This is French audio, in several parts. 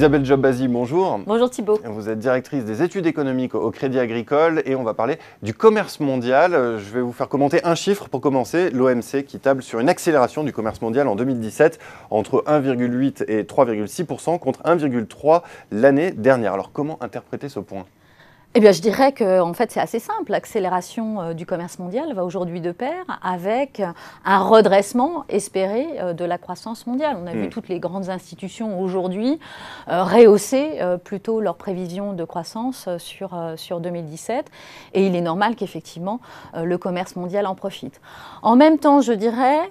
Isabelle Jobbasi, bonjour. Bonjour Thibault. Vous êtes directrice des études économiques au Crédit Agricole et on va parler du commerce mondial. Je vais vous faire commenter un chiffre pour commencer. L'OMC qui table sur une accélération du commerce mondial en 2017 entre 1,8 et 3,6% contre 1,3 l'année dernière. Alors comment interpréter ce point ? Eh bien, je dirais que en fait, c'est assez simple. L'accélération du commerce mondial va aujourd'hui de pair avec un redressement espéré de la croissance mondiale. On a vu toutes les grandes institutions aujourd'hui rehausser plutôt leurs prévisions de croissance sur 2017. Et il est normal qu'effectivement, le commerce mondial en profite. En même temps, je dirais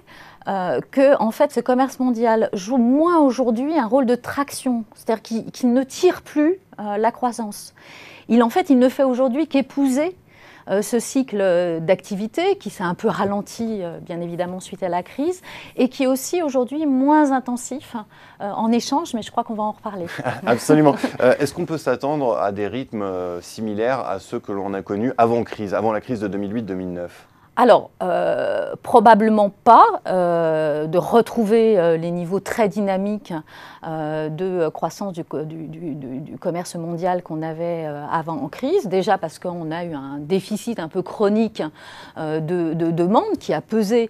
que en fait, ce commerce mondial joue moins aujourd'hui un rôle de traction, c'est-à-dire qu'il ne tire plus la croissance. Il ne fait aujourd'hui qu'épouser ce cycle d'activité qui s'est un peu ralenti, bien évidemment, suite à la crise, et qui est aussi aujourd'hui moins intensif en échange, mais je crois qu'on va en reparler. Absolument. Est-ce qu'on peut s'attendre à des rythmes similaires à ceux que l'on a connus avant la crise de 2008-2009 ? Alors, probablement pas de retrouver les niveaux très dynamiques de croissance du commerce mondial qu'on avait avant en crise. Déjà parce qu'on a eu un déficit un peu chronique de demande qui a pesé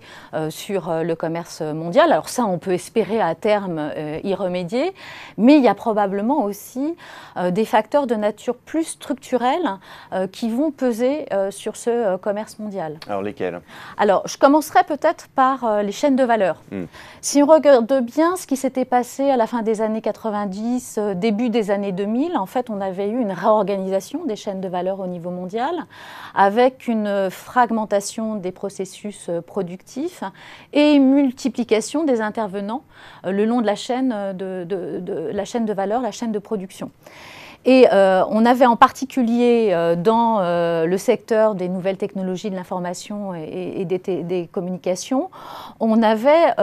sur le commerce mondial. Alors ça, on peut espérer à terme y remédier, mais il y a probablement aussi des facteurs de nature plus structurelle qui vont peser sur ce commerce mondial. Alors lesquels ? Alors, je commencerai peut-être par les chaînes de valeur. Si on regarde bien ce qui s'était passé à la fin des années 90, début des années 2000, en fait, on avait eu une réorganisation des chaînes de valeur au niveau mondial, avec une fragmentation des processus productifs et une multiplication des intervenants le long de la chaîne la chaîne de valeur, la chaîne de production. Et on avait en particulier dans le secteur des nouvelles technologies de l'information et des communications, on avait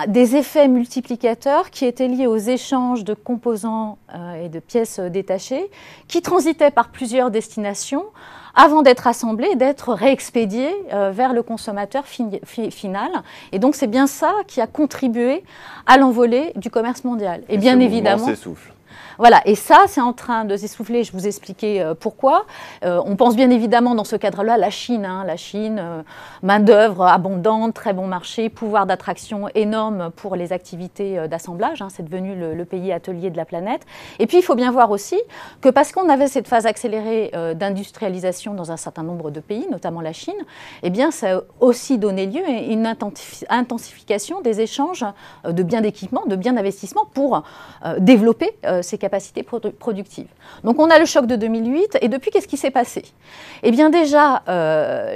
des effets multiplicateurs qui étaient liés aux échanges de composants et de pièces détachées qui transitaient par plusieurs destinations avant d'être assemblés, d'être réexpédiés vers le consommateur final. Et donc c'est bien ça qui a contribué à l'envolée du commerce mondial. Et bien évidemment, s'essouffle. Voilà, et ça, c'est en train de s'essouffler. Je vous expliquais pourquoi. On pense bien évidemment dans ce cadre-là la Chine. La Chine, main-d'œuvre abondante, très bon marché, pouvoir d'attraction énorme pour les activités d'assemblage. C'est devenu le pays atelier de la planète. Et puis, il faut bien voir aussi que parce qu'on avait cette phase accélérée d'industrialisation dans un certain nombre de pays, notamment la Chine, eh bien, ça a aussi donné lieu à une intensification des échanges de biens d'équipement, de biens d'investissement pour développer ces capacités productives. Donc on a le choc de 2008 et depuis qu'est-ce qui s'est passé ? Eh bien déjà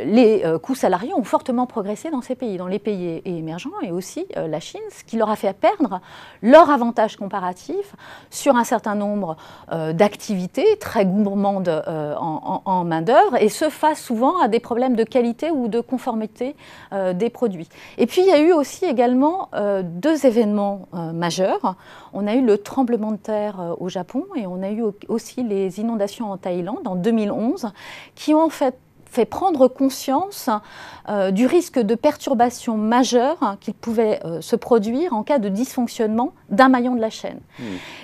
les coûts salariés ont fortement progressé dans ces pays, dans les pays émergents et aussi la Chine, ce qui leur a fait perdre leur avantage comparatif sur un certain nombre d'activités très gourmandes en main-d'œuvre et ce face souvent à des problèmes de qualité ou de conformité des produits. Et puis il y a eu aussi également deux événements majeurs. On a eu le tremblement de terre au Japon et on a eu aussi les inondations en Thaïlande en 2011 qui ont fait prendre conscience du risque de perturbation majeure qui pouvait se produire en cas de dysfonctionnement d'un maillon de la chaîne.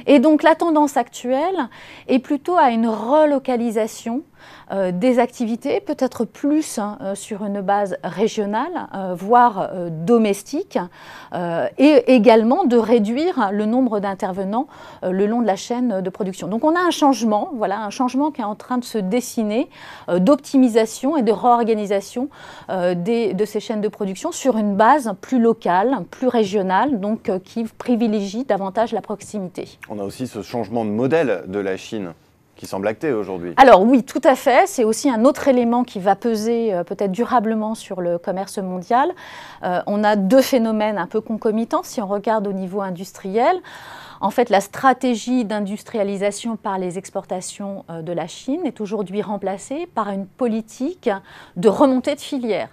Et donc la tendance actuelle est plutôt à une relocalisation des activités, peut-être plus sur une base régionale, voire domestique, et également de réduire le nombre d'intervenants le long de la chaîne de production. Donc on a un changement, voilà, un changement qui est en train de se dessiner d'optimisation et de réorganisation de ces chaînes de production sur une base plus locale, plus régionale, donc qui privilégie davantage la proximité. On a aussi ce changement de modèle de la Chine qui semble acté aujourd'hui. Alors oui, tout à fait. C'est aussi un autre élément qui va peser peut-être durablement sur le commerce mondial. On a deux phénomènes un peu concomitants si on regarde au niveau industriel. En fait, la stratégie d'industrialisation par les exportations de la Chine est aujourd'hui remplacée par une politique de remontée de filière.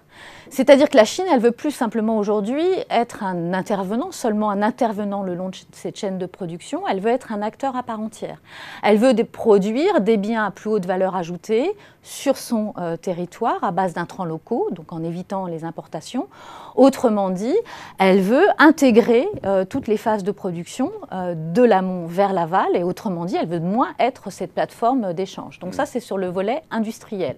C'est-à-dire que la Chine, elle veut plus simplement aujourd'hui être un intervenant, seulement un intervenant le long de cette chaîne de production, elle veut être un acteur à part entière. Elle veut produire des biens à plus haute valeur ajoutée sur son territoire à base d'intrants locaux, donc en évitant les importations. Autrement dit, elle veut intégrer toutes les phases de production de l'amont vers l'aval, et autrement dit, elle veut moins être cette plateforme d'échange. Donc ça, c'est sur le volet industriel.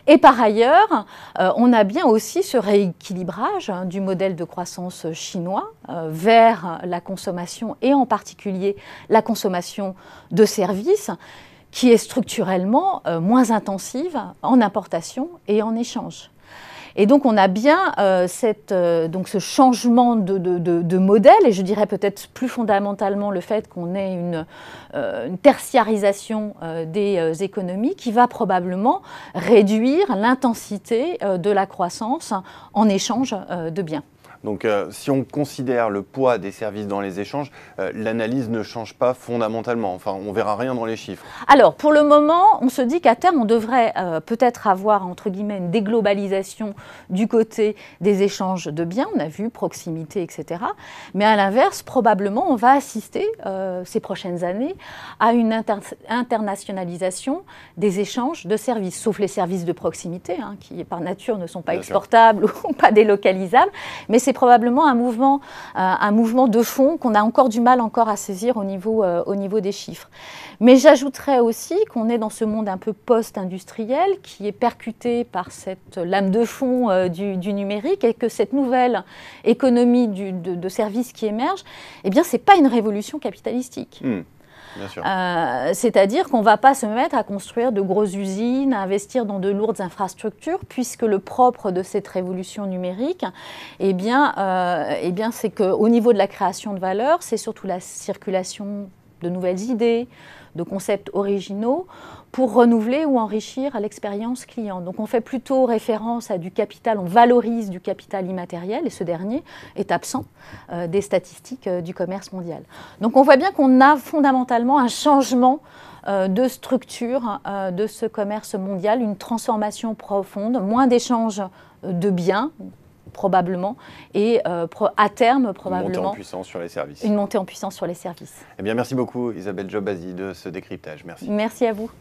Et par ailleurs, on a bien aussi ce rééquilibrage du modèle de croissance chinois vers la consommation, et en particulier la consommation de services, qui est structurellement moins intensive en importation et en échange. Et donc on a bien donc ce changement de modèle, et je dirais peut-être plus fondamentalement le fait qu'on ait une tertiarisation des économies qui va probablement réduire l'intensité de la croissance en échange de biens. Donc si on considère le poids des services dans les échanges, l'analyse ne change pas fondamentalement. Enfin, on ne verra rien dans les chiffres. Alors, pour le moment, on se dit qu'à terme, on devrait peut-être avoir, entre guillemets, une déglobalisation du côté des échanges de biens. On a vu proximité, etc. Mais à l'inverse, probablement, on va assister ces prochaines années à une internationalisation des échanges de services, sauf les services de proximité, hein, qui par nature ne sont pas exportables ou pas délocalisables. Mais c'est probablement un mouvement de fond qu'on a encore du mal à saisir au niveau des chiffres. Mais j'ajouterais aussi qu'on est dans ce monde un peu post-industriel qui est percuté par cette lame de fond du numérique, et que cette nouvelle économie de services qui émerge, eh bien, ce n'est pas une révolution capitalistique. C'est-à-dire qu'on ne va pas se mettre à construire de grosses usines, à investir dans de lourdes infrastructures, puisque le propre de cette révolution numérique, eh bien, c'est qu'au niveau de la création de valeur, c'est surtout la circulation de nouvelles idées, de concepts originaux, pour renouveler ou enrichir l'expérience client. Donc on fait plutôt référence à du capital, on valorise du capital immatériel, et ce dernier est absent des statistiques du commerce mondial. Donc on voit bien qu'on a fondamentalement un changement de structure de ce commerce mondial, une transformation profonde, moins d'échanges de biens, probablement, et à terme, probablement, une montée en puissance sur les services. Une montée en puissance sur les services. Eh bien, merci beaucoup Isabelle Jobbasi de ce décryptage. Merci. Merci à vous.